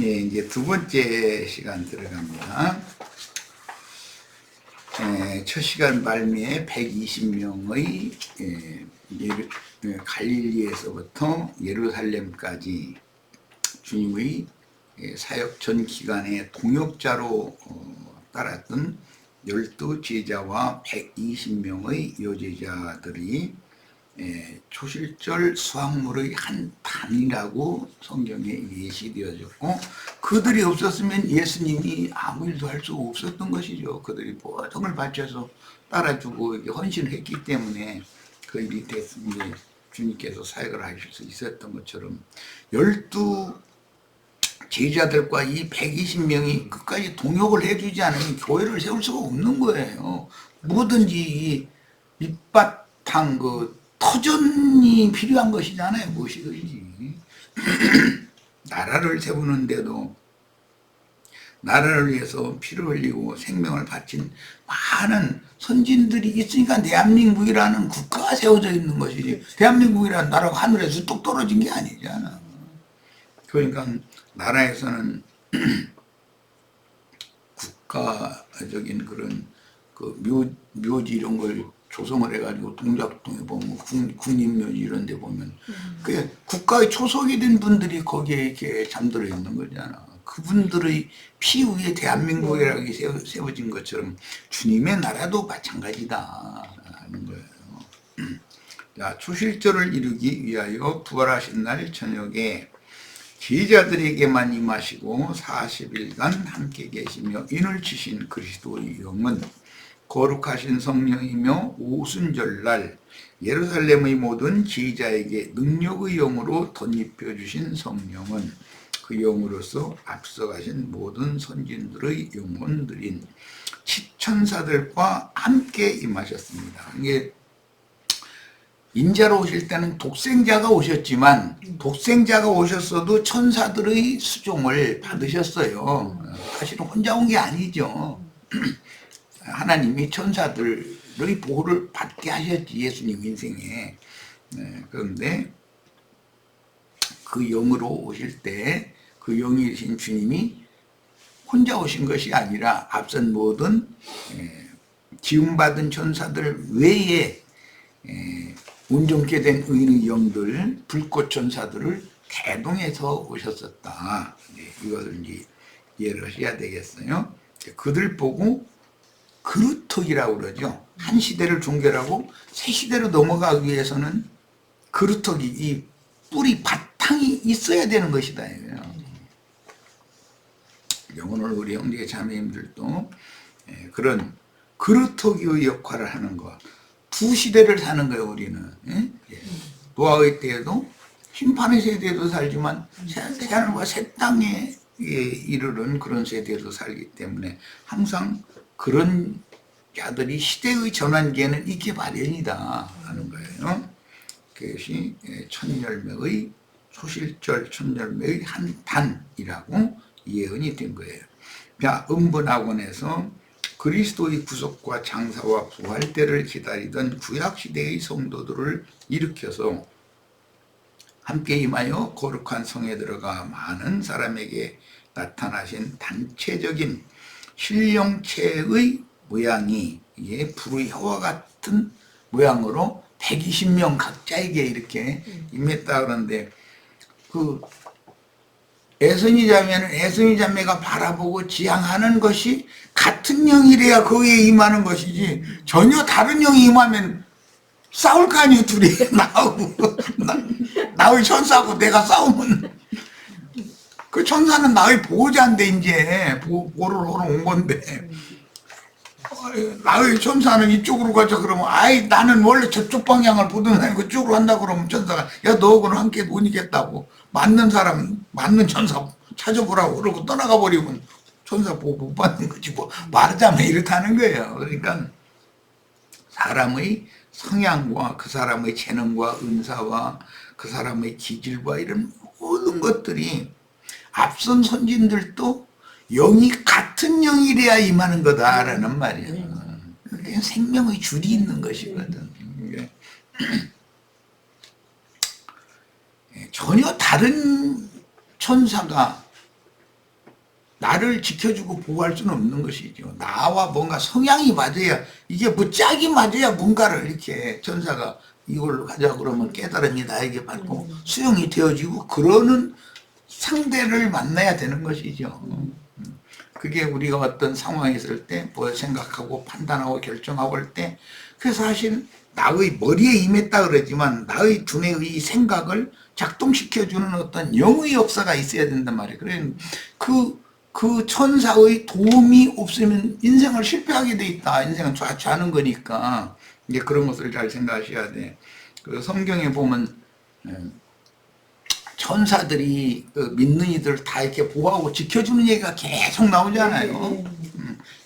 예, 이제 두 번째 시간 들어갑니다. 첫 시간 말미에 120명의 갈릴리에서부터 예루살렘까지 주님의 사역 전 기간에 동역자로 따랐던 12 제자와 120명의 여제자들이 초실절 수확물의 한 단이라고 성경에 예시되어졌고, 그들이 없었으면 예수님이 아무 일도 할 수 없었던 것이죠. 그들이 모든 바쳐서 따라주고 헌신을 했기 때문에 그 일이 됐으니 주님께서 사역을 하실 수 있었던 것처럼 12 제자들과 이 120명이 끝까지 동역을 해주지 않으면 교회를 세울 수가 없는 거예요. 뭐든지 이 밑바탕 터전이 필요한 것이잖아요. 무엇이든지. 나라를 세우는데도 나라를 위해서 피를 흘리고 생명을 바친 많은 선진들이 있으니까 대한민국이라는 국가가 세워져 있는 것이지, 대한민국이라는 나라가 하늘에서 뚝 떨어진 게 아니잖아. 그러니까 나라에서는 국가적인 그런 묘지 이런 걸 조성을 해가지고 동작동에 보면 국립묘지 이런 데 보면 그 국가의 초석이 된 분들이 거기에 이렇게 잠들어 있는 거잖아. 그분들의 피 위에 대한민국이라고 세워진 것처럼 주님의 나라도 마찬가지다 하는 거예요. 자, 초실절을 이루기 위하여 부활하신 날 저녁에 제자들에게만 임하시고 40일간 함께 계시며 인을 치신 그리스도의 영은 거룩하신 성령이며 오순절날 예루살렘의 모든 제자에게 능력의 영으로 덧입혀 주신 성령은 그 영으로서 앞서가신 모든 선진들의 영혼들인 천사들과 함께 임하셨습니다. 이게 인자로 오실 때는 독생자가 오셨지만 독생자가 오셨어도 천사들의 수종을 받으셨어요. 사실은 혼자 온 게 아니죠. 하나님이 천사들의 보호를 받게 하셨지, 예수님 인생에. 그런데 그 영으로 오실 때 그 영이신 주님이 혼자 오신 것이 아니라 앞선 모든 지음받은 천사들 외에 온전케 된 의인의 영들, 불꽃 천사들을 대동해서 오셨었다. 이것을 이제 이해를 하셔야 되겠어요. 그들 보고 그루터기라고 그러죠. 한 시대를 종결하고 새 시대로 넘어가기 위해서는 그루터기, 이 뿌리 바탕이 있어야 되는 것이다. 오늘 우리 형제 자매님들도 그런 그루터기의 역할을 하는 것. 두 시대를 사는 거예요, 우리는. 노아의 때에도 심판의 세대에도 살지만 새하늘과 새 땅에 이르는 그런 세대에도 살기 때문에 항상 그런 자들이 시대의 전환기에는 있기 마련이다 하는 거예요. 그것이 천열매의 초실절 천열매의 한 단이라고 예언이 된 거예요. 자, 음번학원에서 그리스도의 구속과 장사와 부활 때를 기다리던 구약시대의 성도들을 일으켜서 함께 임하여 거룩한 성에 들어가 많은 사람에게 나타나신 단체적인 신령체의 모양이 불의 혀와 같은 모양으로 120명 각자에게 이렇게 임했다 그러는데, 그 애선이 자매는 애선이 자매가 바라보고 지향하는 것이 같은 영이래야 거기에 임하는 것이지, 전혀 다른 영이 임하면 싸울 거 아니에요. 둘이 나의 천사하고 내가 싸우면 그 천사는 나의 보호자인데 이제 보호를 하러 온 건데, 나의 천사는 이쪽으로 가자 그러면, 아이 나는 원래 저쪽 방향을 보던 사람이 그쪽으로 간다 그러면 천사가 야 너하고는 함께 못 이겠다고, 맞는 사람 맞는 천사 찾아보라고 그러고 떠나가 버리면 천사 보호 못 받는 거지. 뭐 말하자면 이렇다는 거예요. 그러니까 사람의 성향과 그 사람의 재능과 은사와 그 사람의 기질과 이런 모든 것들이 앞선 선진들도 영이 같은 영이래야 임하는 거다라는 말이에요. 그게 생명의 줄이 있는 것이거든. 전혀 다른 천사가 나를 지켜주고 보호할 수는 없는 것이죠. 나와 뭔가 성향이 맞아야, 이게 뭐 짝이 맞아야 뭔가를 이렇게 천사가 이걸로 가자 그러면 깨달음이 나에게 받고 수용이 되어지고 그러는 상대를 만나야 되는 것이죠. 그게 우리가 어떤 상황에 있을 때 뭐 생각하고 판단하고 결정하고 할 때, 그래서 사실 나의 머리에 임했다 그러지만 나의 두뇌의 생각을 작동시켜주는 어떤 영의 역사가 있어야 된단 말이에요. 그래 그 천사의 도움이 없으면 인생을 실패하게 돼 있다. 인생은 좌초하는 거니까 이제 그런 것을 잘 생각하셔야 돼. 그 성경에 보면 천사들이 그 믿는 이들을 다 이렇게 보호하고 지켜주는 얘기가 계속 나오잖아요.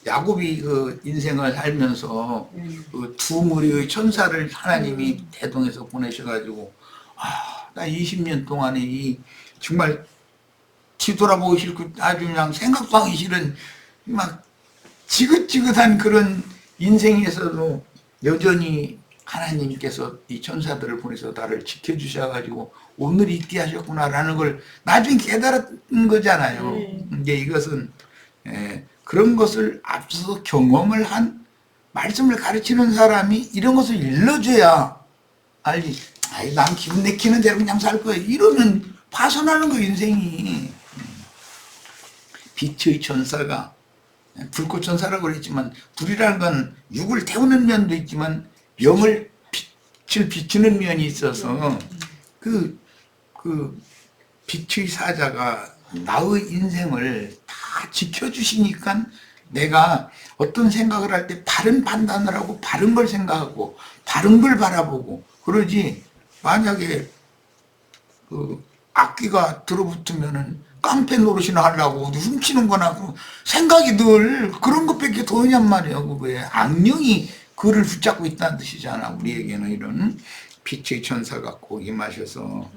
야곱이 그 인생을 살면서 그 두 무리의 천사를 하나님이 대동해서 보내셔가지고, 나 20년 동안에 이 정말 뒤돌아보기 싫고 아주 그냥 생각도 하기 싫은 막 지긋지긋한 그런 인생에서도 여전히 하나님께서 이 천사들을 보내서 나를 지켜주셔가지고 오늘 있게 하셨구나라는 걸 나중에 깨달은 거잖아요. 이제 이것은 그런 것을 앞서서 경험을 한 말씀을 가르치는 사람이 이런 것을 일러줘야 알지. 아이, 난 기분 내키는 대로 그냥 살 거야. 이러면 파산하는 거야, 인생이. 빛의 천사가, 불꽃 천사라고 그랬지만, 불이라는 건 육을 태우는 면도 있지만, 영을 빛을 비추는 면이 있어서, 그 빛의 사자가 나의 인생을 다 지켜주시니까 내가 어떤 생각을 할 때 바른 판단을 하고 바른 걸 생각하고 바른 걸 바라보고 그러지. 만약에 그 악귀가 들어붙으면은 깡패 노릇이나 하려고 훔치는 거나 생각이 늘 그런 것밖에 더하냔 말이에요. 왜 악령이 그를 붙잡고 있다는 뜻이잖아. 우리에게는 이런 빛의 천사가 꼭 임하셔서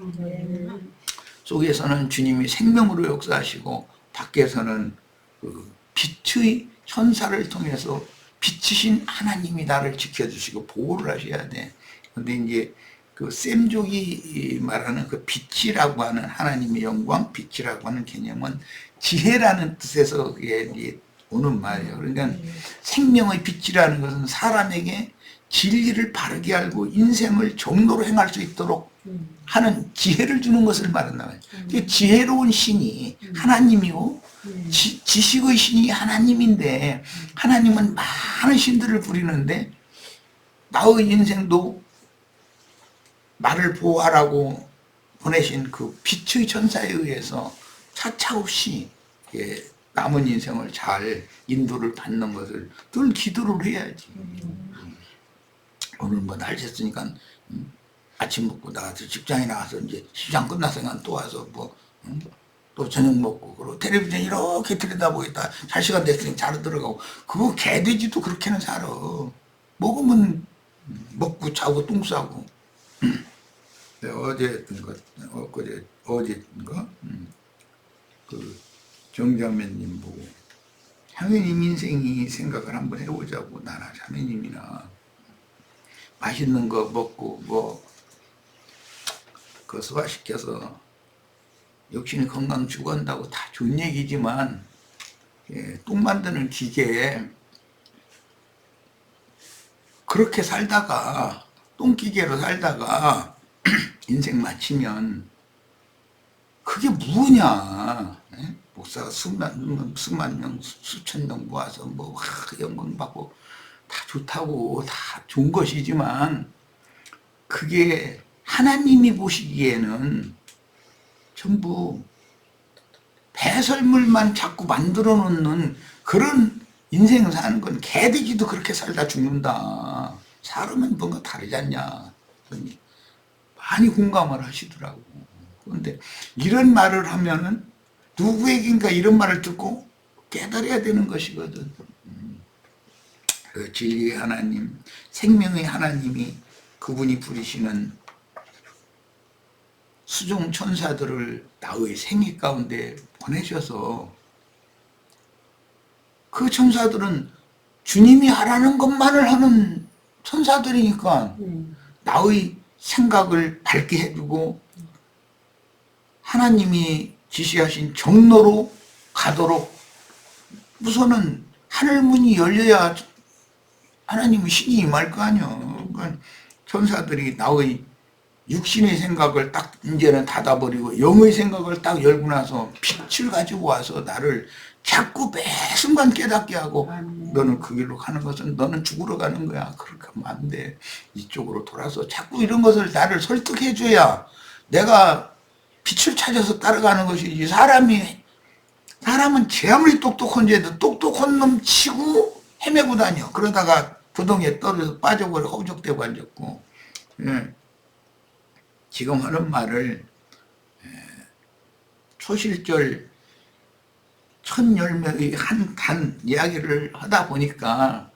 속에서는 주님이 생명으로 역사하시고 밖에서는 그 빛의 천사를 통해서 빛이신 하나님이 나를 지켜주시고 보호를 하셔야 돼. 근데 이제 그 셈족이 말하는 그 빛이라고 하는 하나님의 영광, 빛이라고 하는 개념은 지혜라는 뜻에서 그게 오는 말이에요. 그러니까 생명의 빛이라는 것은 사람에게 진리를 바르게 알고 인생을 정도로 행할 수 있도록 하는 지혜를 주는 것을 말한다 말이에요. 지혜로운 신이 하나님이고 지식의 신이 하나님인데 하나님은 많은 신들을 부리는데 나의 인생도 나를 보호하라고 보내신 그 빛의 천사에 의해서 차차없이 남은 인생을 잘 인도를 받는 것을 늘 기도를 해야지. 오늘 뭐 날샜으니까 아침 먹고 나가서 직장에 나가서 이제 시장 끝나서는 또 와서 또 저녁 먹고 그리고 텔레비전 이렇게 들여다보겠다. 잘 시간 됐으니 자러 들어가고 그거 개돼지도 그렇게는 살아. 먹으면 먹고 자고 똥 싸고. 어제 했던 것, 어제 했던 거, 그 정자매님 보고 자매님 인생이 생각을 한번 해보자고. 나나 자매님이나 맛있는 거 먹고 그 소화시켜서 역시 건강 추구한다고 다 좋은 얘기지만 똥 만드는 기계에 그렇게 살다가 똥기계로 살다가 인생 마치면 그게 뭐냐. 목사가 수만 명, 수천 명 모아서 영광 받고 다 좋다고 다 좋은 것이지만 그게 하나님이 보시기에는 전부 배설물만 자꾸 만들어 놓는 그런 인생을 사는 건 개돼지도 그렇게 살다 죽는다. 사람은 뭔가 다르지 않냐. 많이 공감을 하시더라고. 그런데 이런 말을 하면은 누구에겐가 이런 말을 듣고 깨달아야 되는 것이거든. 그 진리의 하나님, 생명의 하나님이 그분이 부리시는 수종 천사들을 나의 생애 가운데 보내셔서 그 천사들은 주님이 하라는 것만을 하는 천사들이니까 나의 생각을 밝게 해주고 하나님이 지시하신 정로로 가도록 우선은 하늘문이 열려야 하나님의 신이 임할 거 아니요. 그러니까 천사들이 나의 육신의 생각을 딱 이제는 닫아버리고 영의 생각을 딱 열고 나서 빛을 가지고 와서 나를 자꾸 매 순간 깨닫게 하고, 너는 그 길로 가는 것은 너는 죽으러 가는 거야. 그렇게 하면 안 돼. 이쪽으로 돌아서 자꾸 이런 것을 나를 설득해줘야 내가 빛을 찾아서 따라가는 것이지. 사람은 제 아무리 똑똑한지 해도 똑똑한 놈 치고 헤매고 다녀. 그러다가 부동에 떨어져서 빠져버려 허우적대고 앉았고. 예. 지금 하는 말을 초실절 첫 열매의 한 단 이야기를 하다 보니까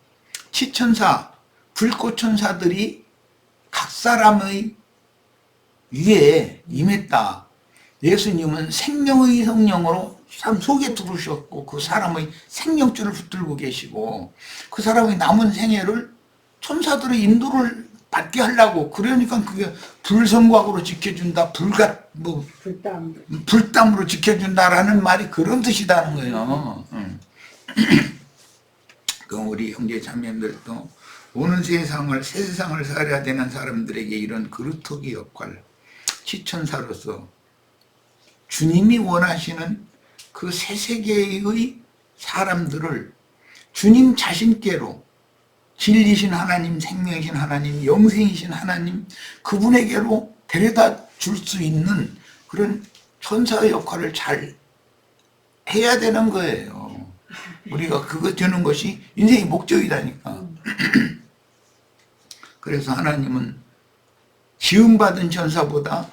치천사, 불꽃천사들이 각 사람의 위에 임했다. 예수님은 생명의 성령으로 사람 속에 들으셨고 그 사람의 생명줄을 붙들고 계시고 그 사람의 남은 생애를 천사들의 인도를 받게 하려고, 그러니까 그게 불성곽으로 지켜준다, 불담으로 지켜준다라는 말이 그런 뜻이라는 거예요. 그럼 우리 형제 자매들도 오는 세상을, 새 세상을 살아야 되는 사람들에게 이런 그루터기 역할, 치천사로서 주님이 원하시는 그 새 세계의 사람들을 주님 자신께로, 진리신 하나님, 생명이신 하나님, 영생이신 하나님, 그분에게로 데려다 줄 수 있는 그런 천사의 역할을 잘 해야 되는 거예요. 우리가 그거 되는 것이 인생의 목적이라니까. 그래서 하나님은 지음받은 천사보다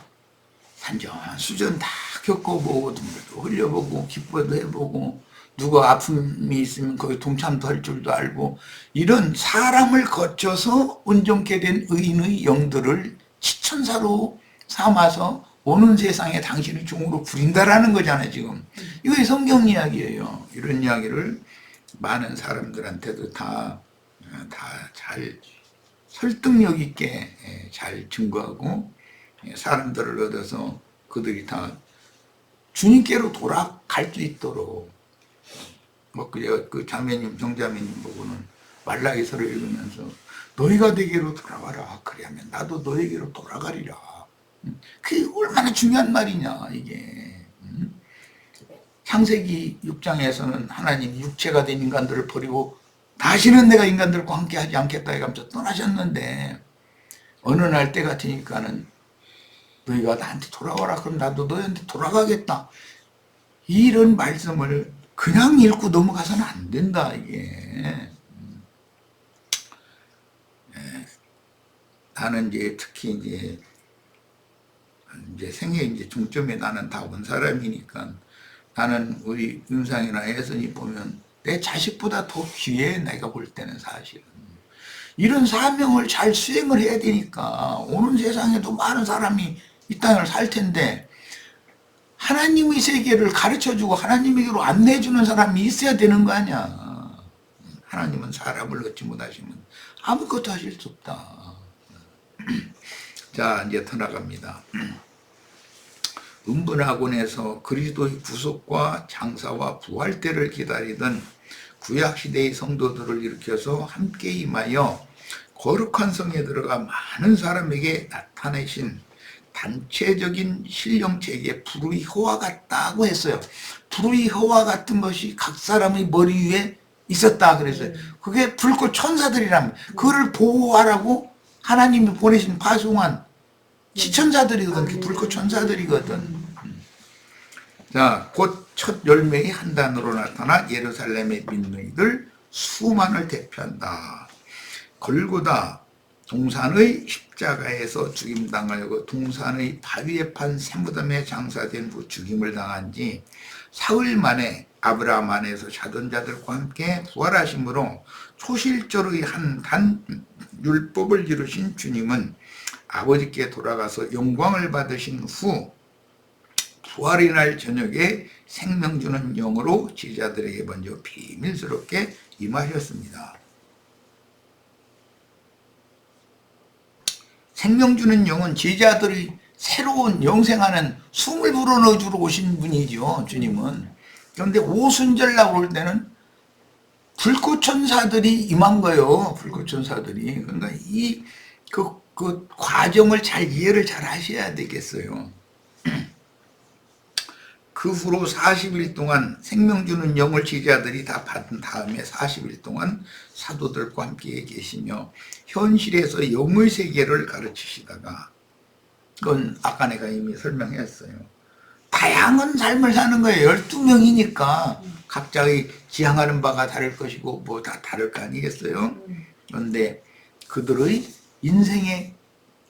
산전한 수전 다 겪어보고 눈물도 흘려보고 기뻐도 해보고 누가 아픔이 있으면 거기 동참도 할 줄도 알고, 이런 사람을 거쳐서 온전케 된 의인의 영들을 치천사로 삼아서 오는 세상에 당신의 종으로 부린다라는 거잖아요. 지금 이거 성경 이야기예요. 이런 이야기를 많은 사람들한테도 다 잘 설득력 있게 잘 증거하고 사람들을 얻어서 그들이 다 주님께로 돌아갈 수 있도록, 그 자매님, 정자매님 보고는 말라기서를 읽으면서 너희가 내게로 돌아와라. 그래야면 나도 너에게로 돌아가리라. 그게 얼마나 중요한 말이냐 이게. 창세기 6장에서는 하나님이 육체가 된 인간들을 버리고 다시는 내가 인간들과 함께 하지 않겠다 해가면서 떠나셨는데, 어느 날 때 같으니까는 너희가 나한테 돌아와라. 그럼 나도 너희한테 돌아가겠다. 이런 말씀을 그냥 읽고 넘어가서는 안 된다, 이게. 나는 특히 생애 중점에 나는 다 온 사람이니까, 나는 우리 윤상이나 혜선이 보면 내 자식보다 더 귀해, 내가 볼 때는 사실은. 이런 사명을 잘 수행을 해야 되니까, 오는 세상에도 많은 사람이 이 땅을 살 텐데, 하나님의 세계를 가르쳐주고 하나님에게로 안내해주는 사람이 있어야 되는 거 아니야. 하나님은 사람을 얻지 못하시면 아무것도 하실 수 없다. 자, 이제 더 나갑니다. 은분학원에서 그리스도의 구속과 장사와 부활 때를 기다리던 구약시대의 성도들을 일으켜서 함께 임하여 거룩한 성에 들어가 많은 사람에게 나타내신 단체적인 신령체에게 불의 허와 같다고 했어요. 불의 허와 같은 것이 각 사람의 머리 위에 있었다 그랬어요. 그게 불꽃 천사들이라면, 그를 보호하라고 하나님이 보내신 파송한 치천자들이거든. 불꽃 천사들이거든. 자, 곧 첫 열매의 한 단으로 나타나 예루살렘의 민노이들 수만을 대표한다. 골고다 동산의 십자가에서 죽임당하려고 동산의 바위에 판 샘무덤에 장사된 후 죽임을 당한 지 사흘 만에 아브라함 안에서 자don자들과 함께 부활하심으로 초실절의 한 단 율법을 이루신 주님은 아버지께 돌아가서 영광을 받으신 후 부활의 날 저녁에 생명 주는 영으로 제자들에게 먼저 비밀스럽게 임하셨습니다. 생명 주는 영은 제자들이 새로운 영생하는 숨을 불어넣어 주러 오신 분이죠. 주님은. 그런데 오순절날 올 때는 불꽃천사들이 임한 거예요. 불꽃천사들이. 그러니까 그 과정을 잘 이해를 잘 하셔야 되겠어요. 그 후로 40일 동안 생명 주는 영을 제자들이 다 받은 다음에 40일 동안 사도들과 함께 계시며 현실에서 영의 세계를 가르치시다가, 그건 아까 내가 이미 설명했어요. 다양한 삶을 사는 거예요. 12명이니까 각자의 지향하는 바가 다를 것이고 뭐 다 다를 거 아니겠어요? 그런데 그들의 인생에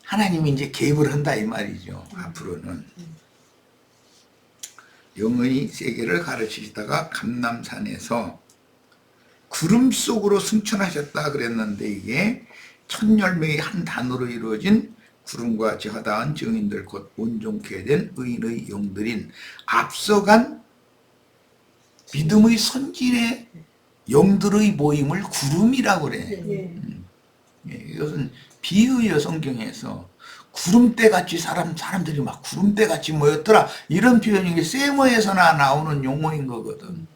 하나님이 이제 개입을 한다 이 말이죠. 앞으로는 영의 세계를 가르치시다가 감람산에서 구름 속으로 승천하셨다 그랬는데, 이게 천열매의 한 단어로 이루어진 구름과 같이 허다한 증인들 곧 온종케 된 의인의 영들인 앞서간 믿음의 선진의 영들의 모임을 구름이라고 그래. 이것은 비유예요. 성경에서 구름대같이 사람들이 막 구름대같이 모였더라, 이런 표현이 세모에서나 나오는 용어인 거거든.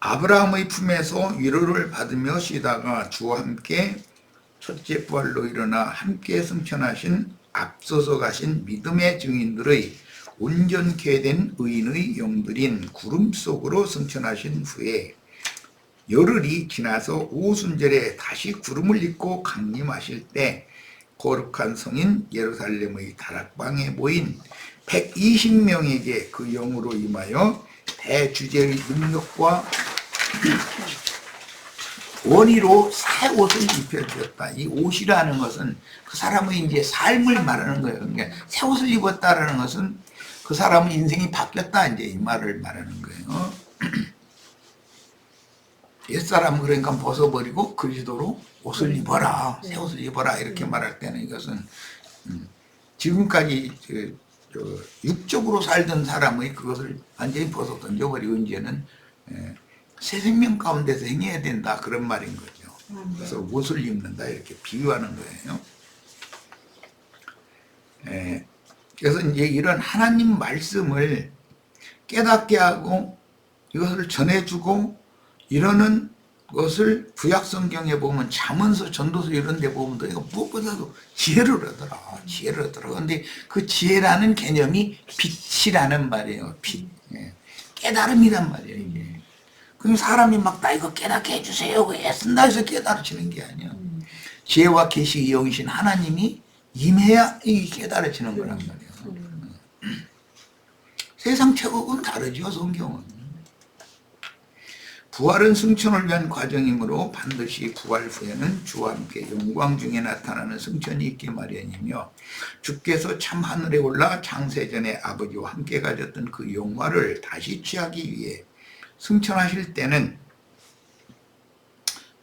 아브라함의 품에서 위로를 받으며 쉬다가 주와 함께 첫째 부활로 일어나 함께 승천하신 앞서서 가신 믿음의 증인들의 온전케 된 의인의 영들인 구름 속으로 승천하신 후에 열흘이 지나서 오순절에 다시 구름을 입고 강림하실 때 거룩한 성인 예루살렘의 다락방에 모인 120명에게 그 영으로 임하여 대주제의 능력과 원의로 새 옷을 입혀주었다. 이 옷이라는 것은 그 사람의 이제 삶을 말하는 거예요. 그러니까 새 옷을 입었다라는 것은 그 사람의 인생이 바뀌었다, 이제 이 말을 말하는 거예요. 옛사람 그러니까 벗어버리고 그리스도로 옷을 입어라, 새 옷을 입어라, 이렇게 말할 때는 이것은 지금까지 육적으로 살던 사람의 그것을 완전히 벗어 던져버리고 이제는 새 생명 가운데서 행해야 된다, 그런 말인 거죠. 그래서 옷을 입는다 이렇게 비유하는 거예요. 그래서 이제 이런 하나님 말씀을 깨닫게 하고 이것을 전해주고 이러는 것을 구약성경에 보면 잠언서, 전도서 이런 데 보면 이거 무엇보다도 지혜를 얻어라. 지혜를 얻어라. 그런데 그 지혜라는 개념이 빛이라는 말이에요. 빛. 깨달음이란 말이에요, 이게. 그럼 사람이 막 나 이거 깨닫게 해주세요, 애쓴다 해서 깨달아지는 게 아니야. 지혜와 계시의 영이신 하나님이 임해야 이 깨달아지는 거란 말이에요. 세상 책하고는 다르죠, 성경은. 부활은 승천을 위한 과정이므로 반드시 부활 후에는 주와 함께 영광 중에 나타나는 승천이 있기 마련이며, 주께서 참 하늘에 올라 창세전에 아버지와 함께 가졌던 그 영화를 다시 취하기 위해 승천하실 때는,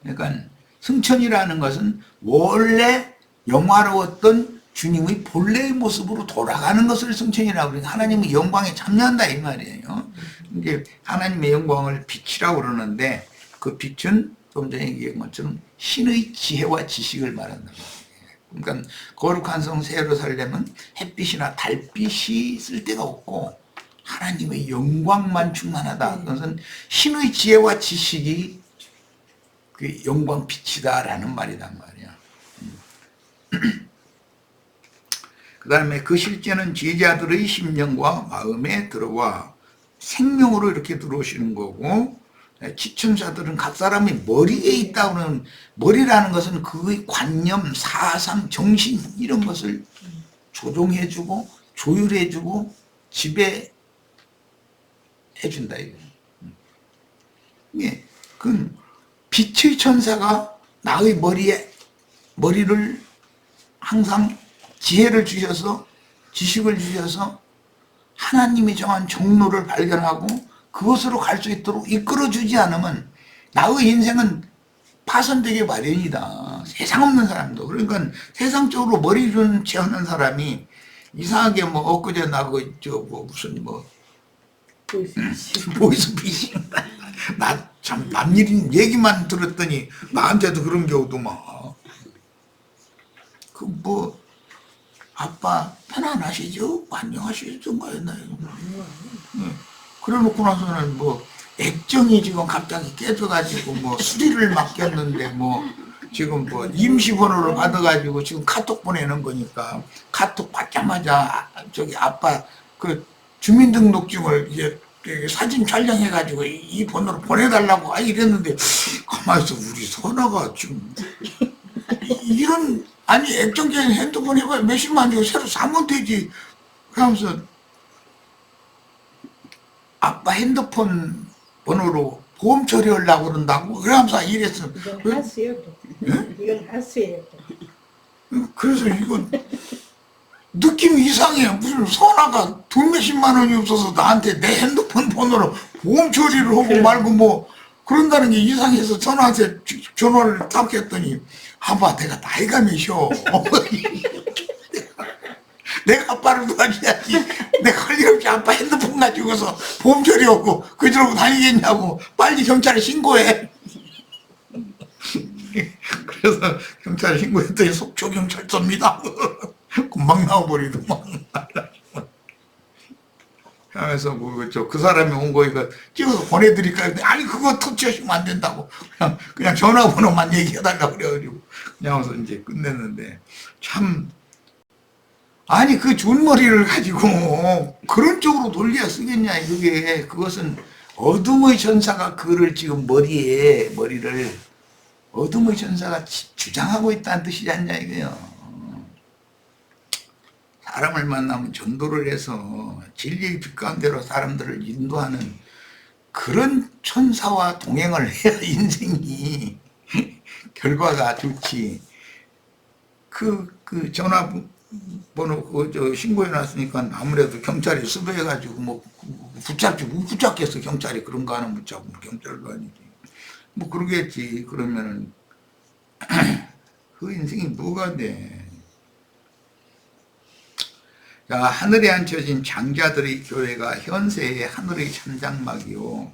그러니까 승천이라는 것은 원래 영화로웠던 주님의 본래의 모습으로 돌아가는 것을 승천이라고 그러니까 하나님의 영광에 참여한다 이 말이에요. 이제 하나님의 영광을 빛이라고 그러는데, 그 빛은 좀 전에 얘기한 것처럼 신의 지혜와 지식을 말한다. 그러니까 거룩한 성 새 예루살렘은 햇빛이나 달빛이 쓸데가 없고 하나님의 영광만 충만하다. 그것은 신의 지혜와 지식이 그 영광 빛이다라는 말이란 말이야. 그 다음에 그 실제는 제자들의 심령과 마음에 들어와 생명으로 이렇게 들어오시는 거고, 지천사들은 각 사람이 머리에 있다고는, 머리라는 것은 그의 관념, 사상, 정신 이런 것을 조종해주고 조율해주고 지배해준다. 예, 그 빛의 천사가 나의 머리를 항상 지혜를 주셔서 지식을 주셔서 하나님이 정한 정로를 발견하고 그것으로 갈 수 있도록 이끌어주지 않으면 나의 인생은 파손되기 마련이다. 세상 없는 사람도. 그러니까 세상적으로 머리를 채우는 사람이 이상하게 뭐 엊그제 나고 무슨 보이스피싱 나 참 남 얘기만 들었더니 나한테도 그런 경우도 막 아빠 편안하시죠? 안녕하시죠? 뭐였나요? 그래 놓고 나서는 액정이 지금 갑자기 깨져가지고 뭐 수리를 맡겼는데 뭐 지금 뭐 임시번호를 받아가지고 지금 카톡 보내는 거니까 카톡 받자마자 저기 아빠 그 주민등록증을 이제 사진 촬영해가지고 이 번호로 보내달라고 이랬는데 가만있어 우리 선아가 지금 이런 아니 액정 깨진 핸드폰 해봐야 몇십만 주고 새로 사면 되지 그러면서 아빠 핸드폰 번호로 보험 처리하려고 그런다고 그러면서 이랬어. 이건 하수요. 예? 이건 하수예요. 그래서 이건 느낌이 이상해. 무슨 선아가 돈 몇십만 원이 없어서 나한테 내 핸드폰 번호로 보험 처리를 하고 말고 뭐 그런다는 게 이상해서 전화한테 전화를 딱 했더니 아빠 내가 나이가 몇이오. 내가 아빠를 도와줘야지. 내가 할 일 없이 아빠 핸드폰 가지고서 보험 처리하고 그저러고 다니겠냐고. 빨리 경찰에 신고해. 그래서 경찰에 신고했더니 속초경찰서입니다. 금방 나와버리더만. 하면서 그 사람이 온 거 이거 찍어서 보내드릴까 했더니 아니 그거 터치하시면 안 된다고. 그냥 전화번호만 얘기해달라고 그래가지고 그냥 와서 이제 끝냈는데 참 아니 그 준머리를 가지고 그런 쪽으로 돌려야 쓰겠냐 이게 그것은 어둠의 전사가 그를 지금 머리를 어둠의 전사가 주장하고 있다는 뜻이지 않냐 이거요. 사람을 만나면 전도를 해서 진리의 빛 가운데로 사람들을 인도하는 그런 천사와 동행을 해야 인생이 결과가 좋지. 그 전화번호 신고해 놨으니까 아무래도 경찰이 수배해가지고 뭐 붙잡지 못 붙잡겠어. 경찰이 그런 거 하나 못 잡고 경찰도 아니지. 뭐 그러겠지. 그러면은 그 인생이 뭐가 돼. 자, 하늘에 앉혀진 장자들의 교회가 현세의 하늘의 참장막이요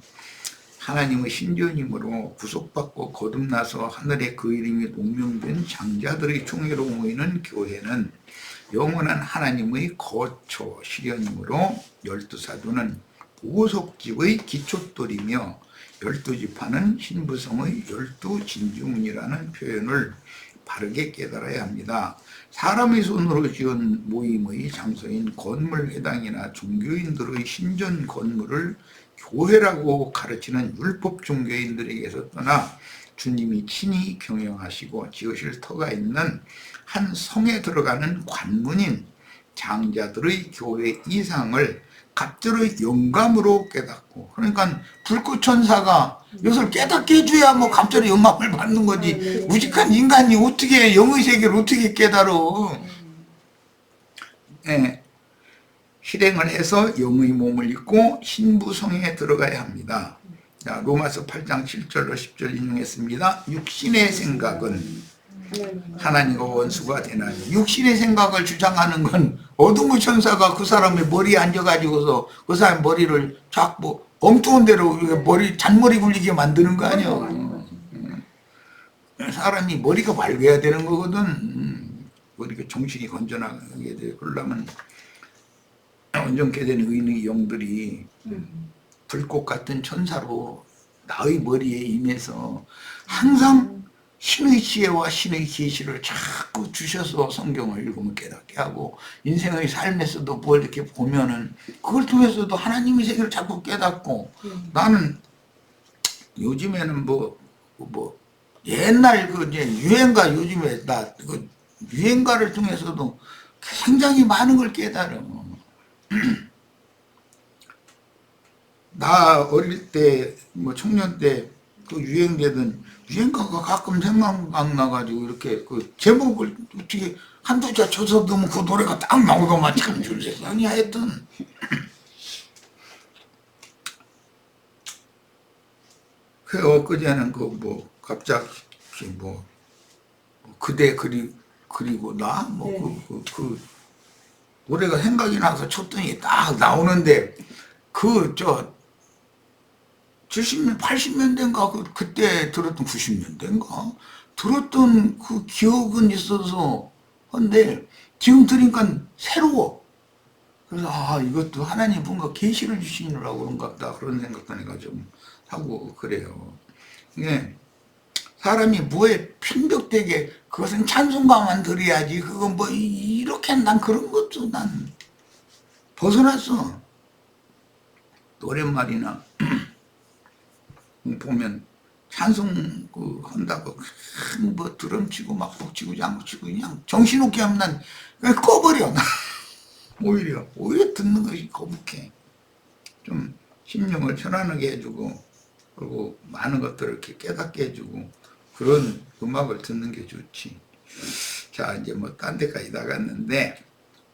하나님의 신전이므로 구속받고 거듭나서 하늘에 그 이름이 농명된 장자들의 총회로 모이는 교회는 영원한 하나님의 거처 실현이므로 12사도는 보석집의 기초돌이며 12지파는 신부성의 12진주문이라는 표현을 바르게 깨달아야 합니다. 사람의 손으로 지은 모임의 장소인 건물회당이나 종교인들의 신전 건물을 교회라고 가르치는 율법 종교인들에게서 떠나 주님이 친히 경영하시고 지으실 터가 있는 한 성에 들어가는 관문인 장자들의 교회 이상을 갑절의 영감으로 깨닫고 그러니까 불꽃천사가 이것을 깨닫게 해줘야 뭐 갑절의 영감을 받는 거지 무식한 인간이 어떻게 영의 세계를 어떻게 깨달어. 예, 실행을 해서 영의 몸을 입고 신부성에 들어가야 합니다. 자, 로마서 8장 7절로 10절 인용했습니다. 육신의 생각은 하나님과 원수가 되나니 육신의 생각을 주장하는 건 어둠의 천사가 그 사람의 머리에 앉아가지고서 그 사람의 머리를 자꾸 엉뚱한 대로 머리 잔머리 굴리게 만드는 거 아니야. 사람이 머리가 맑아야 되는 거거든. 머리가 정신이 건전하게 돼. 그러려면 온전케 된 의인의 영들이 불꽃 같은 천사로 나의 머리에 임해서 항상 신의 지혜와 신의 계시를 자꾸 주셔서 성경을 읽으면 깨닫게 하고 인생의 삶에서도 뭘 이렇게 보면은 그걸 통해서도 하나님의 세계를 자꾸 깨닫고 나는 요즘에는 뭐 옛날 그 이제 유행가 요즘에 나 그 유행가를 통해서도 굉장히 많은 걸 깨달아. 나 어릴 때 뭐 청년 때 그 유행되던 유행가가 가끔 생각나가지고 이렇게 그 제목을 어떻게 한두 자 쳐서 넣으면 그 노래가 딱 나오더만 참 줄세상이야 했던. 그 엊그제는 그 뭐 갑자기 뭐 그대 그리고 나 뭐 그 노래가 생각이 나서 쳤더니 딱 나오는데 그 70년 80년대인가 그때 들었던 90년대인가 들었던 그 기억은 있어서 한데 지금 들으니까 새로워. 그래서 이것도 하나님 뭔가 계시를 주시느라고 그런가 보다 그런 생각도 내가 좀 하고 그래요. 이게 사람이 뭐에 편벽되게 그것은 찬송가만 들어야지 그건 뭐 이렇게 난 그런 것도 난 벗어났어. 노랫말이나 보면 찬송 한다고 뭐 드럼 치고 막 북치고 장구치고 그냥 정신없게 하면 난 그냥 꺼버려. 오히려 듣는 것이 거북해. 좀 심령을 편안하게 해주고 그리고 많은 것들을 이렇게 깨닫게 해주고 그런 음악을 듣는 게 좋지. 자, 이제 뭐 딴 데까지 나갔는데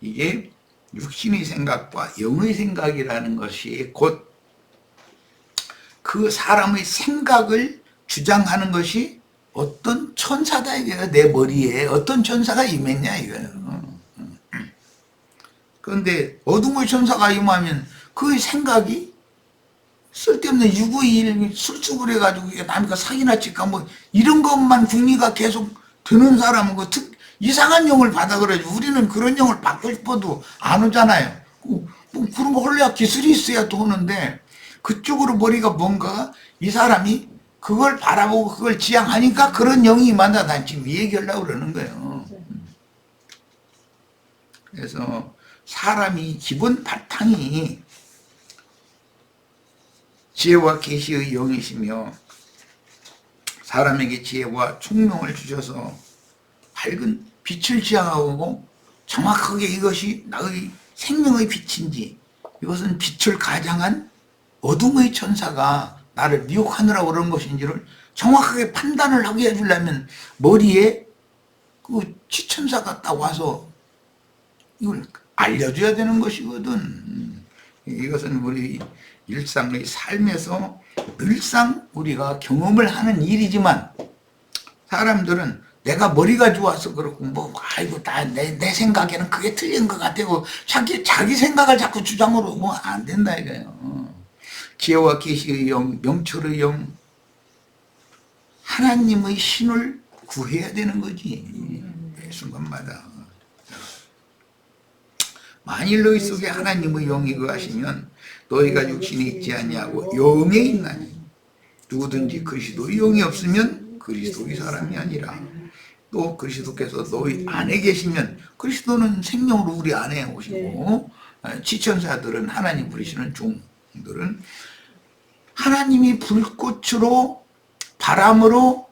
이게 육신의 생각과 영의 생각이라는 것이 곧 그 사람의 생각을 주장하는 것이 어떤 천사다 이거야. 내 머리에 어떤 천사가 임했냐 이거예요. 그런데 어둠의 천사가 임하면 그 생각이 쓸데없는 유구일 술축을 해가지고 남이가 사기나 찍까 뭐 이런 것만 궁리가 계속 드는 사람은 그 이상한 영을 받아 그러지. 우리는 그런 영을 받고 싶어도 안 오잖아요. 뭐 그런 거 헐레야 기술이 있어야 또 오는데 그쪽으로 머리가 뭔가 이 사람이 그걸 바라보고 그걸 지향하니까 그런 영이 임한다. 난 지금 이 얘기하려고 그러는 거예요. 그래서 사람이 기본 바탕이 지혜와 계시의 영이시며 사람에게 지혜와 총명을 주셔서 밝은 빛을 지향하고 정확하게 이것이 나의 생명의 빛인지 이것은 빛을 가장한 어둠의 천사가 나를 미혹하느라고 그런 것인지를 정확하게 판단을 하게 해주려면 머리에 그 치천사가 딱 와서 이걸 알려줘야 되는 것이거든. 이것은 우리 일상의 삶에서 늘상 우리가 경험을 하는 일이지만 사람들은 내가 머리가 좋아서 그렇고 뭐 아이고 내 생각에는 그게 틀린 것 같다고 자기 생각을 자꾸 주장으로 뭐 안 된다 이거예요. 지혜와 계시의 영, 명철의 영, 하나님의 신을 구해야 되는 거지. 매 순간마다. 만일 너희 속에 하나님의 영이 거하시면 너희가 육신이 있지 아니하고 영에 있나니 누구든지 그리스도의 영이 없으면 그리스도의 사람이 아니라 또 그리스도께서 너희 안에 계시면 그리스도는 생명으로 우리 안에 오시고 지천사들은 하나님 부리시는 종들은 하나님이 불꽃으로 바람으로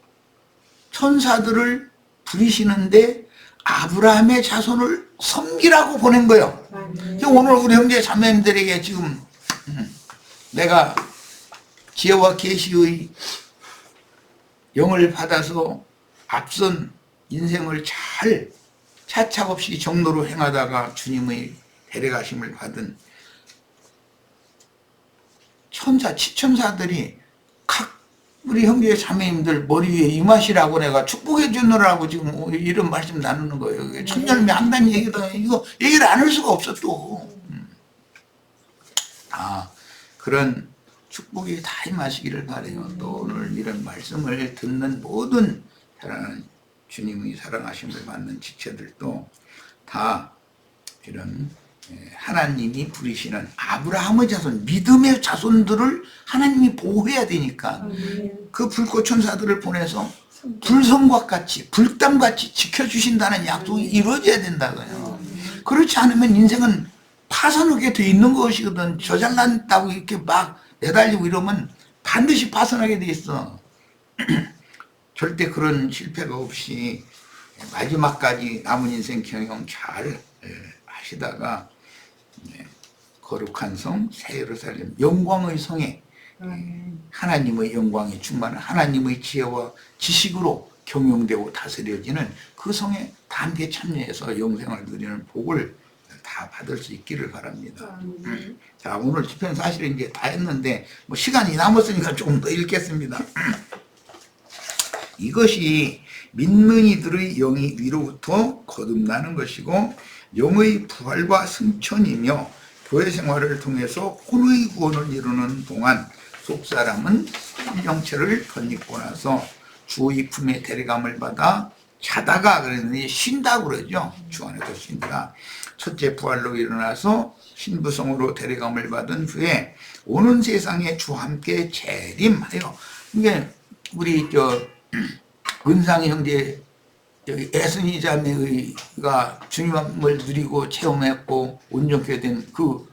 천사들을 부리시는데 아브라함의 자손을 섬기라고 보낸 거예요. 오늘 우리 형제 자매님들에게 지금 내가 지혜와 계시의 영을 받아서 앞선 인생을 잘 차차없이 정로로 행하다가 주님의 데려가심을 받은 치천사들이 각 우리 형제 자매님들 머리 위에 임하시라고 내가 축복해 주느라고 지금 이런 말씀 나누는 거예요. 천년미 한다는 얘기도 이거 얘기를 안 할 수가 없어 또. 그런 축복이 다 임하시기를 바라요. 또 오늘 이런 말씀을 듣는 모든 사랑하는 주님의 사랑하심을 받는 지체들도 다 이런 하나님이 부리시는 아브라함의 자손, 믿음의 자손들을 하나님이 보호해야 되니까 그 불꽃 천사들을 보내서 불성과 같이 불담같이 지켜주신다는 약속이 이루어져야 된다고요. 그렇지 않으면 인생은 파산하게 돼 있는 것이거든. 저 잘난다고 이렇게 막 내달리고 이러면 반드시 파산하게 돼 있어. 절대 그런 실패가 없이 마지막까지 남은 인생 경영 잘 하시다가 거룩한 성 새 예루살렘 영광의 성에 하나님의 영광이 충만한 하나님의 지혜와 지식으로 경영되고 다스려지는 그 성에 다 함께 참여해서 영생을 누리는 복을 다 받을 수 있기를 바랍니다. 자, 오늘 집회는 사실은 이제 다 했는데 뭐 시간이 남았으니까 조금 더 읽겠습니다. 이것이 믿는 이들의 영이 위로부터 거듭나는 것이고 영의 부활과 승천이며 교회 생활을 통해서 혼의 구원을 이루는 동안 속사람은 영체를 덧입고 나서 주의 품에 데려감을 받아 자다가 그랬더니 쉰다고 그러죠. 주 안에서 쉰다. 첫째 부활로 일어나서 신부성으로 데려감을 받은 후에 오는 세상에 주와 함께 재림하여, 이게 우리 은상의 형제 여기 애순이 자매가 주님을 누리고 체험했고 온전케 된 그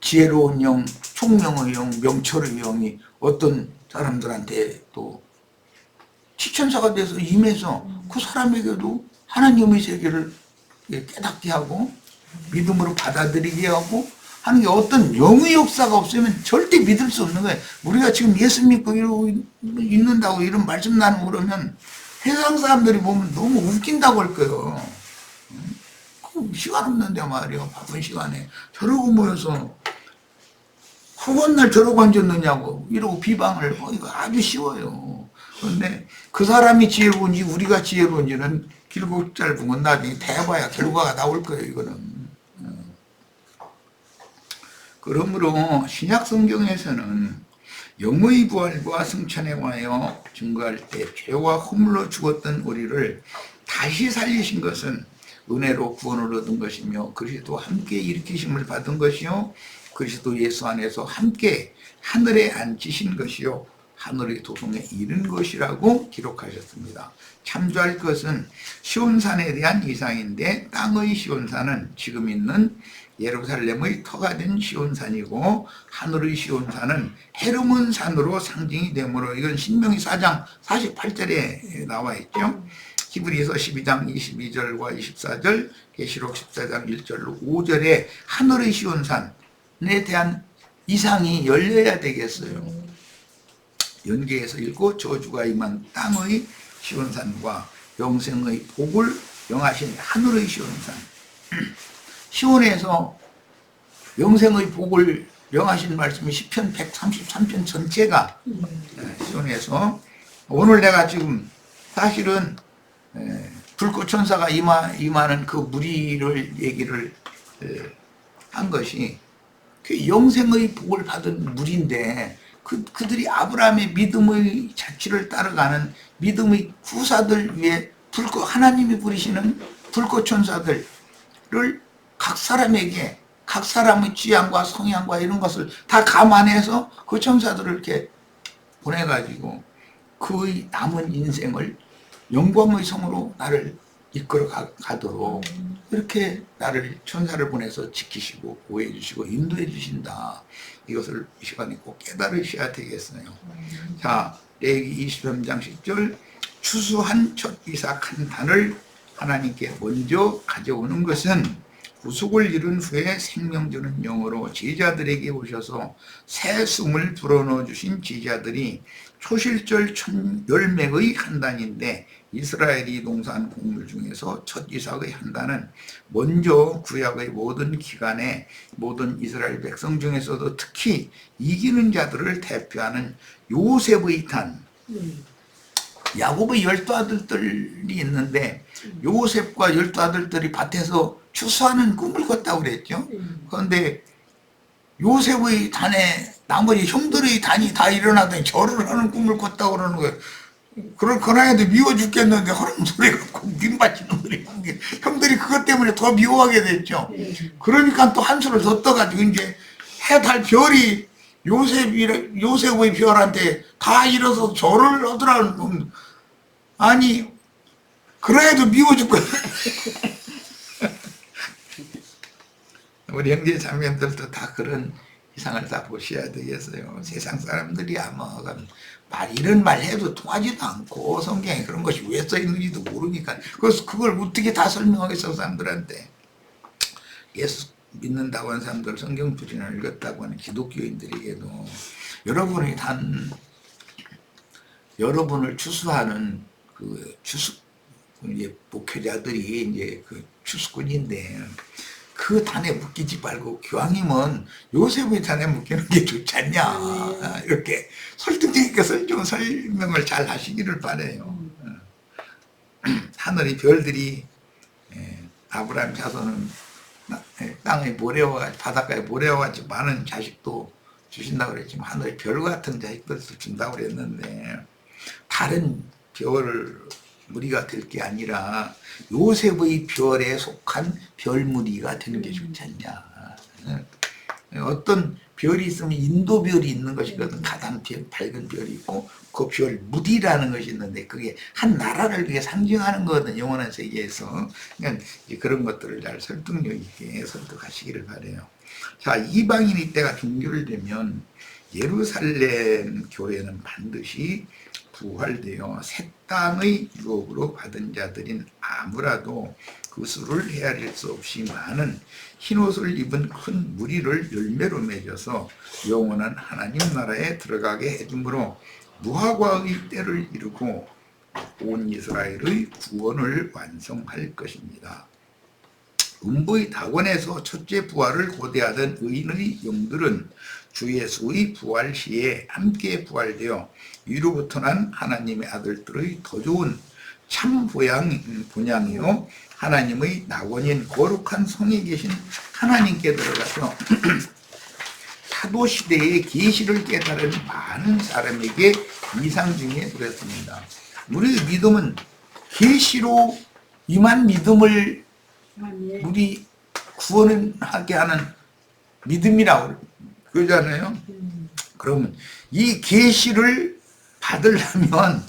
지혜로운 영, 총명의 영, 명철의 영이 어떤 사람들한테 또 시천사가 돼서 임해서 그 사람에게도 하나님의 세계를 깨닫게 하고 믿음으로 받아들이게 하고 하는 게 어떤 영의 역사가 없으면 절대 믿을 수 없는 거예요. 우리가 지금 예수 믿고 이러고 있는다고 이런 말씀 나누고 그러면 세상 사람들이 보면 너무 웃긴다고 할 거예요. 시간 없는데 말이야. 바쁜 시간에 저러고 모여서 후원날 저러고 앉았느냐고 이러고 비방을 이거 아주 쉬워요. 그런데 그 사람이 지혜로운지 우리가 지혜로운지는 길고 짧은 건 나중에 대봐야 결과가 나올 거예요. 이거는. 그러므로 신약 성경에서는 영의 부활과 승천에 관하여 증거할 때 죄와 허물로 죽었던 우리를 다시 살리신 것은 은혜로 구원을 얻은 것이며 그리스도와 함께 일으키심을 받은 것이요 그리스도 예수 안에서 함께 하늘에 앉히신 것이요 하늘의 도성에 이른 것이라고 기록하셨습니다. 참조할 것은 시온산에 대한 이상인데 땅의 시온산은 지금 있는 예루살렘의 터가 된 시온산이고 하늘의 시온산은 헤르몬 산으로 상징이 되므로 이건 신명기 4장 48절에 나와 있죠. 히브리서 12장 22절과 24절, 계시록 14장 1절로 5절에 하늘의 시온산에 대한 이상이 열려야 되겠어요. 연계해서 읽고 저주가 임한 땅의 시온산과 영생의 복을 영하신 하늘의 시온산. 시온에서 영생의 복을 영하신 말씀이 시편 133편 전체가 시온에서 오늘 내가 지금 사실은 불꽃천사가 임하는 그 무리를 얘기를 한 것이 그 영생의 복을 받은 무리인데 그들이 아브라함의 믿음의 자취를 따라가는 믿음의 후사들 위해 하나님이 부리시는 불꽃천사들을 각 사람에게 각 사람의 취향과 성향과 이런 것을 다 감안해서 그 천사들을 이렇게 보내가지고 그의 남은 인생을 영광의 성으로 나를 이끌어 가도록 이렇게 나를 천사를 보내서 지키시고 보호해 주시고 인도해 주신다. 이것을 이 시간에 꼭 깨달으셔야 되겠어요. 자, 레위기 23장 10절 추수한 첫 이삭 한 단을 하나님께 먼저 가져오는 것은 구속을 이룬 후에 생명 주는 영으로 제자들에게 오셔서 새 숨을 불어넣어 주신 제자들이 초실절 열매의 한 단인데 이스라엘이 농사한 곡물 중에서 첫 이삭의 한 단은 먼저 구약의 모든 기간에 모든 이스라엘 백성 중에서도 특히 이기는 자들을 대표하는 요셉의 단, 야곱의 12아들들이 있는데 요셉과 12아들들이 밭에서 추수하는 꿈을 꿨다고 그랬죠. 그런데 요셉의 단에 나머지 형들의 단이 다 일어나더니 절을 하는 꿈을 꿨다고 그러는 거예요. 그걸 그나야도 미워 죽겠는데 하는 소리가 꼭 민받치는 소리 한 게 형들이 그것 때문에 더 미워하게 됐죠. 그러니까 또 한 수를 더 떠가지고 이제 해 달 별이 요셉의 별한테 다 일어서 절을 하더라는 겁니다. 아니 그래도 미워 죽고 우리 형제 자매들도 다 그런 이상을 다 보셔야 되겠어요. 세상 사람들이야 뭐 이런 말 해도 통하지도 않고 성경에 그런 것이 왜 써 있는지도 모르니까 그래서 그걸 어떻게 다 설명하겠어 사람들한테. 예수 믿는다고 하는 사람들 성경 부진을 읽었다고 하는 기독교인들에게도 여러분을 추수하는 그 이제 목회자들이 이제 그 추수꾼인데 그 단에 묶이지 말고 기왕이면 요셉의 단에 묶이는 게 좋지 않냐 이렇게 설득되니까 설명을 잘 하시기를 바라요. 하늘의 별들이 아브라함 자손은 땅에 모래와 바닷가에 모래와 같이 많은 자식도 주신다고 그랬지만 하늘의 별 같은 자식들도 준다고 그랬는데 다른 별 무리가 될 게 아니라 요셉의 별에 속한 별 무리가 되는 게 좋지 않냐. 어떤 별이 있으면 인도별이 있는 것이거든. 가장 밝은 별이 있고 그 별 무디라는 것이 있는데 그게 한 나라를 위해 상징하는 거거든. 영원한 세계에서. 그러니까 그런 것들을 잘 설득력 있게 설득하시기를 바래요. 자, 이방인이 때가 종결되면 예루살렘 교회는 반드시 부활되어 새 땅의 유업으로 받은 자들인 아무라도 그 수를 헤아릴 수 없이 많은 흰옷을 입은 큰 무리를 열매로 맺어서 영원한 하나님 나라에 들어가게 해주므로 무화과의 때를 이루고 온 이스라엘의 구원을 완성할 것입니다. 음부의 낙원에서 첫째 부활을 고대하던 의인의 영들은 주 예수의 부활 시에 함께 부활되어 위로부터 난 하나님의 아들들의 더 좋은 참 본향이요 하나님의 낙원인 거룩한 성에 계신 하나님께 들어가서 사도 시대의 계시를 깨달은 많은 사람에게 이상 중에 그랬습니다. 우리의 믿음은 계시로 임한 믿음을 우리 구원하게 하는 믿음이라고 그러잖아요. 그러면 이 계시를 받으려면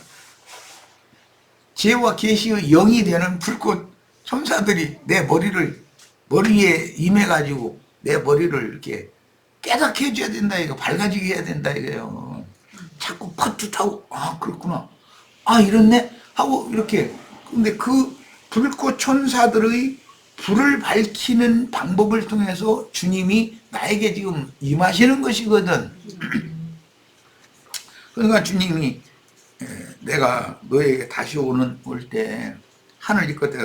죄와 계시의 영이 되는 불꽃 천사들이 내 머리에 임해가지고 내 머리를 이렇게 깨닫게 해줘야 된다 이거, 밝아지게 해야 된다 이거요. 자꾸 퍼뜩하고 아 그렇구나, 아 이렇네 하고 이렇게. 근데 그 불꽃 천사들의 불을 밝히는 방법을 통해서 주님이 나에게 지금 임하시는 것이거든. 그러니까 주님이 내가 너에게 다시 올 때 하늘 이 끝에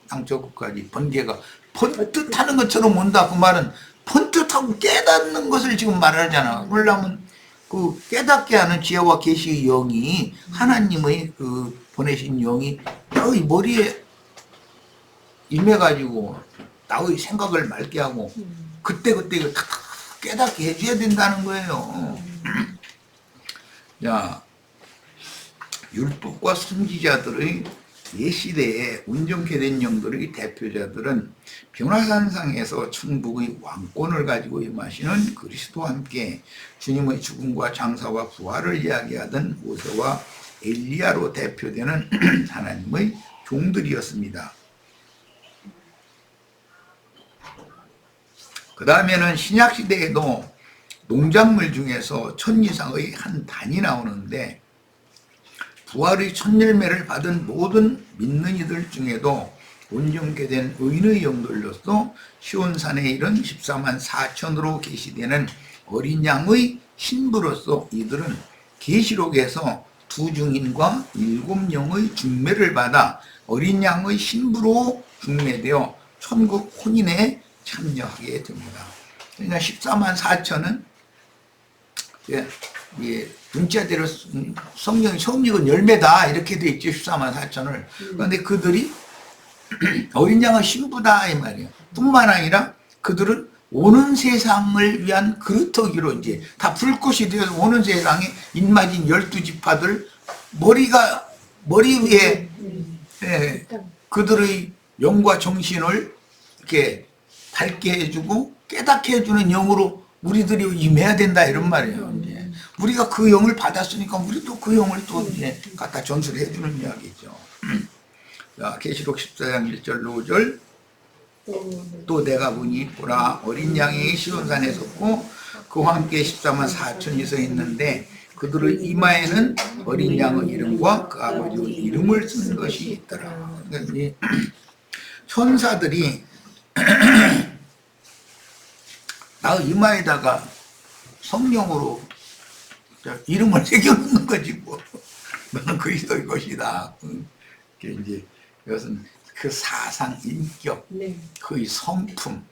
땅 저 끝까지 번개가 번뜩하는 것처럼 온다. 그 말은 번뜩하고 깨닫는 것을 지금 말하잖아. 그러려면 그 깨닫게 하는 지혜와 계시의 영이, 하나님의 그 보내신 영이 너의 머리에 임해가지고 나의 생각을 맑게 하고 그때그때 이거 탁 깨닫게 해줘야 된다는 거예요. 야, 율법과 선지자들의 옛시대에 온전케 된 영들의 대표자들은 변화산상에서 천국의 왕권을 가지고 임하시는 그리스도와 함께 주님의 죽음과 장사와 부활을 이야기하던 모세와 엘리야로 대표되는 하나님의 종들이었습니다. 그 다음에는 신약시대에도 농작물 중에서 천지상의 한 단이 나오는데 부활의 첫 열매를 받은 모든 믿는 이들 중에도 온전케 된 의인의 영들로서 시온산에 이른 14만 4천으로 계시되는 어린 양의 신부로서 이들은 계시록에서 두 증인과 7영의 중매를 받아 어린 양의 신부로 중매되어 천국 혼인에 참여하게 됩니다. 그러니까 14만 4천은 문자대로 성경은 열매다 이렇게 돼 있죠. 14만 4천을. 그런데 그들이 어린 양의 신부다 이 말이에요. 뿐만 아니라 그들은 오는 세상을 위한 그루터기로 이제 다 불꽃이 되어서 오는 세상에 입맞은 12지파들 머리 위에 그들의 영과 정신을 이렇게 밝게 해주고 깨닫게 해주는 영으로 우리들이 임해야 된다 이런 말이에요. 이제 우리가 그 영을 받았으니까 우리도 그 영을 또 이제 갖다 전수를 해주는 이야기죠. 자, 계시록 14장 1절 5절 또 내가 보니 보라 어린 양이 시온산에 섰고 그와 함께 14만 4천이 서 있는데 그들의 이마에는 어린 양의 이름과 그 아버지의 이름을 쓴 것이 있더라. 그러니까 천사들이 나의 이마에다가 성령으로 이름을 새겨놓는 거지 뭐. 너는 그리스도의 것이다. 이제 이것은 그 사상 인격, 그의 성품,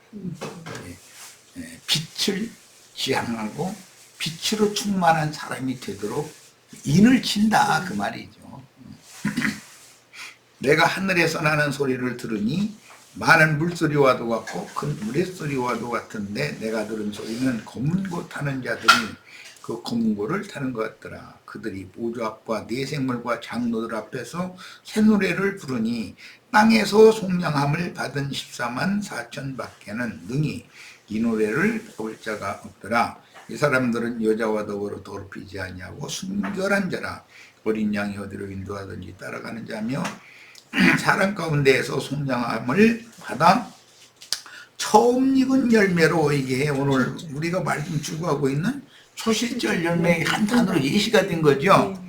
빛을 지향하고 빛으로 충만한 사람이 되도록 인을 친다 그 말이죠. 내가 하늘에서 나는 소리를 들으니 많은 물소리와도 같고 큰 우레소리와도 같은데 내가 들은 소리는 검은 고 타는 자들이 그 검은 고를 타는 것 같더라. 그들이 보좌 앞과 네 생물과 장로들 앞에서 새 노래를 부르니 땅에서 속량함을 받은 14만 4천 밖에는 능히 이 노래를 배울 자가 없더라. 이 사람들은 여자와 더불어 더럽히지 아니하고 순결한 자라. 어린 양이 어디로 인도하든지 따라가는 자며 사람 가운데에서 속량함을 받아 처음 익은 열매로, 이게 오늘 우리가 말씀 추구하고 있는 초실절 열매의 한 단어로 예시가 된 거죠.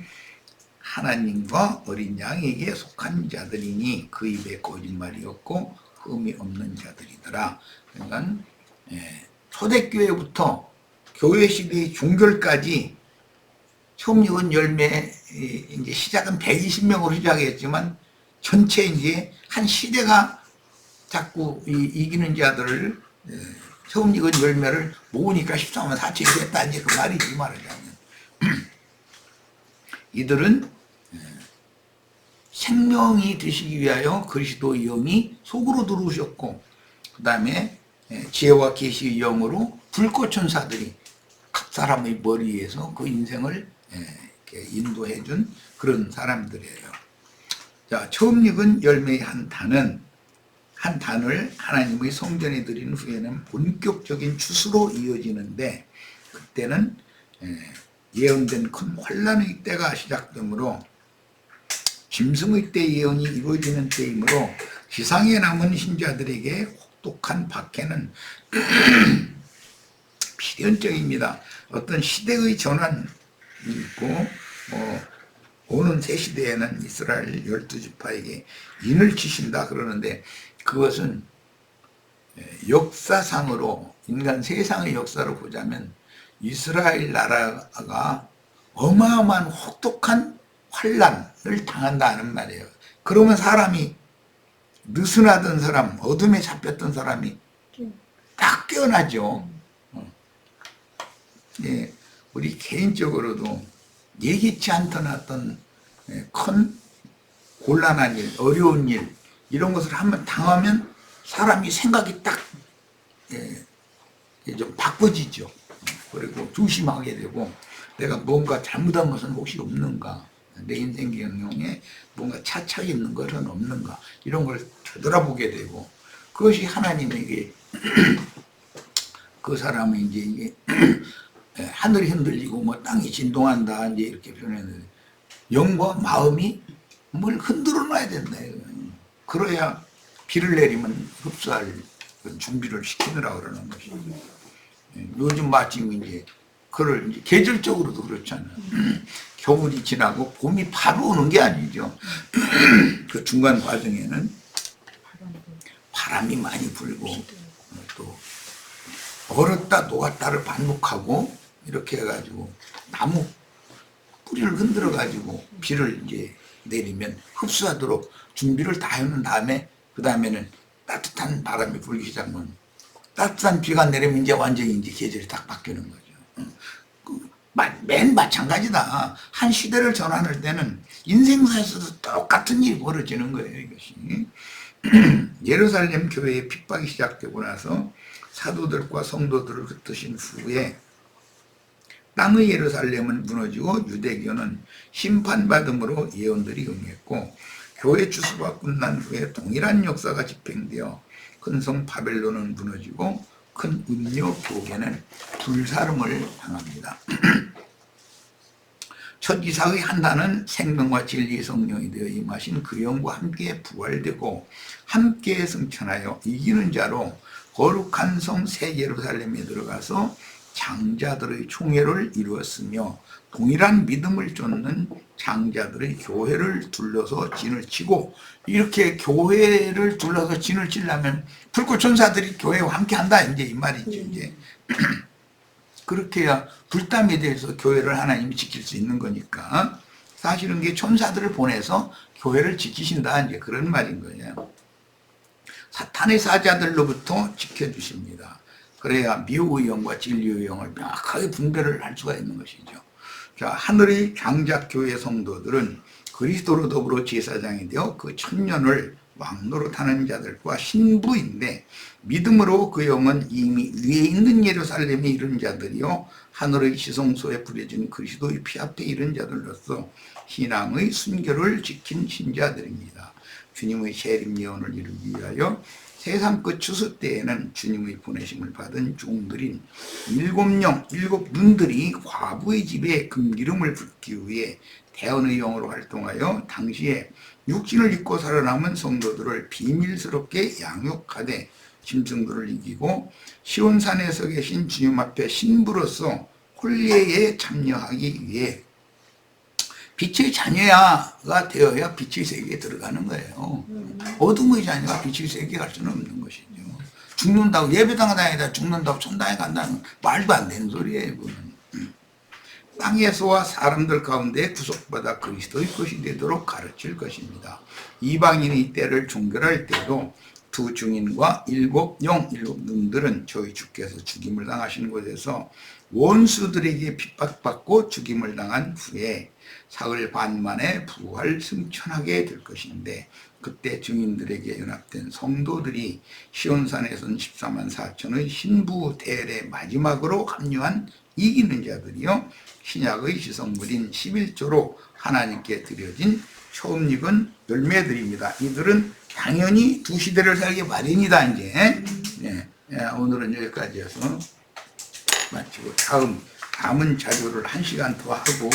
하나님과 어린 양에게 속한 자들이니 그 입에 거짓말이 없고 흠이 없는 자들이더라. 그러니까 초대교회부터 교회 시대의 종결까지 처음 익은 열매, 이제 시작은 120명으로 시작했지만 전체 이제 한 시대가 자꾸 이기는 자들을, 처음 익은 열매를 모으니까 14만 4천이 됐다, 이제 그 말이지, 말하자면. 이들은 생명이 되시기 위하여 그리스도의 영이 속으로 들어오셨고, 그 다음에 지혜와 계시의 영으로 불꽃천사들이 각 사람의 머리에서 그 인생을 이렇게 인도해 준 그런 사람들이에요. 자, 처음 익은 열매의 한 단을 하나님의 성전에 드린 후에는 본격적인 추수로 이어지는데, 그때는 예언된 큰 환란의 때가 시작되므로 짐승의 때 예언이 이루어지는 때이므로 지상에 남은 신자들에게 혹독한 박해는 필연적입니다. 어떤 시대의 전환이 있고, 오는 새 시대에는 이스라엘 12지파에게 인을 치신다 그러는데, 그것은 역사상으로, 인간 세상의 역사로 보자면 이스라엘 나라가 어마어마한 혹독한 환란을 당한다는 말이에요. 그러면 사람이, 느슨하던 사람, 어둠에 잡혔던 사람이 딱 깨어나죠. 예, 우리 개인적으로도 예기치 않던 어떤 큰 곤란한 일, 어려운 일, 이런 것을 한번 당하면 사람이 생각이 딱 좀 바꿔지죠. 그리고 조심하게 되고, 내가 뭔가 잘못한 것은 혹시 없는가, 내 인생 경영에 뭔가 차착 있는 것은 없는가, 이런 걸 되돌아보게 되고, 그것이 하나님에게 그 사람은 이제 이게 하늘이 흔들리고 뭐 땅이 진동한다, 이제 이렇게 표현했는데, 영과 마음이 뭘 흔들어 놔야 된다. 그래야 비를 내리면 흡수할 준비를 시키느라 그러는 것이죠. 요즘 마침 이제 그걸 이제 계절적으로도 그렇잖아요. 겨울이 지나고 봄이 바로 오는 게 아니죠. 그 중간 과정에는 바람이 많이 불고, 또 얼었다 녹았다를 반복하고, 이렇게 해가지고 나무 뿌리를 흔들어 가지고 비를 이제 내리면 흡수하도록 준비를 다 해놓은 다음에, 그 다음에는 따뜻한 바람이 불기 시작하면, 따뜻한 비가 내리면 이제 완전히 이제 계절이 딱 바뀌는 거죠. 맨 마찬가지다. 한 시대를 전환할 때는 인생사에서도 똑같은 일이 벌어지는 거예요, 이것이. 예루살렘 교회의 핍박이 시작되고 나서 사도들과 성도들을 흩으신 후에 땅의 예루살렘은 무너지고 유대교는 심판받음으로 예언들이 응했고, 교회 추수가 끝난 후에 동일한 역사가 집행되어 큰 성 바벨론은 무너지고 큰 음료 교계는 불사름을 당합니다. 첫 이삭의 한단은 생명과 진리의 성령이 되어 임하신 그 영과 함께 부활되고 함께 승천하여 이기는 자로 거룩한 성 새 예루살렘에 들어가서 장자들의 총회를 이루었으며, 동일한 믿음을 쫓는 장자들의 교회를 둘러서 진을 치고, 이렇게 교회를 둘러서 진을 치려면 불꽃천사들이 교회와 함께 한다, 이제 이 말이죠. 이제 그렇게 해야 불담에 대해서 교회를 하나님이 지킬 수 있는 거니까, 사실은 게 천사들을 보내서 교회를 지키신다, 이제 그런 말인 거예요. 사탄의 사자들로부터 지켜주십니다. 그래야 미혹의 영과 진리의 영을 명확하게 분별을 할 수가 있는 것이죠. 자, 하늘의 장작교회 성도들은 그리스도로 더불어 제사장이 되어 그 천년을 왕노릇하는 자들과 신부인데, 믿음으로 그 영은 이미 위에 있는 예루살렘에 이른 자들이요 하늘의 지성소에 뿌려진 그리스도의 피 앞에 이른 자들로서 신앙의 순결을 지킨 신자들입니다. 주님의 재림 예언을 이루기 위하여 세상 끝 추수 때에는 주님의 보내심을 받은 종들인 일곱 눈들이 과부의 집에 금기름을 붓기 위해 대언의 영으로 활동하여 당시에 육신을 입고 살아남은 성도들을 비밀스럽게 양육하되 짐승들을 이기고 시온산에서 계신 주님 앞에 신부로서 혼례에 참여하기 위해 빛의 자녀가 되어야 빛의 세계에 들어가는 거예요. 어둠의 자녀가 빛의 세계에 갈 수는 없는 것이죠. 죽는다고 예배당 다니다 죽는다고 천당에 간다는 말도 안 되는 소리예요. 그건. 땅에서와 사람들 가운데 구속받아 그리스도의 것이 되도록 가르칠 것입니다. 이방인의 때를 종결할 때도 두 증인과 일곱 눈들은 저희 주께서 죽임을 당하신 곳에서 원수들에게 핍박받고 죽임을 당한 후에 사흘 반 만에 부활 승천하게 될 것인데 그때 증인들에게 연합된 성도들이 시온산에선 14만 4천의 신부 대례 마지막으로 합류한 이기는 자들이요 신약의 지성물인 11조로 하나님께 드려진 처음 익은 열매들입니다. 이들은 당연히 두 시대를 살기 마련이다. 이제 오늘은 여기까지 해서 마치고 남은 자료를 1시간 더 하고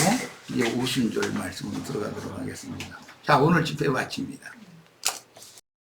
이제 오순절 말씀으로 들어가도록 하겠습니다. 자, 오늘 집회 마칩니다.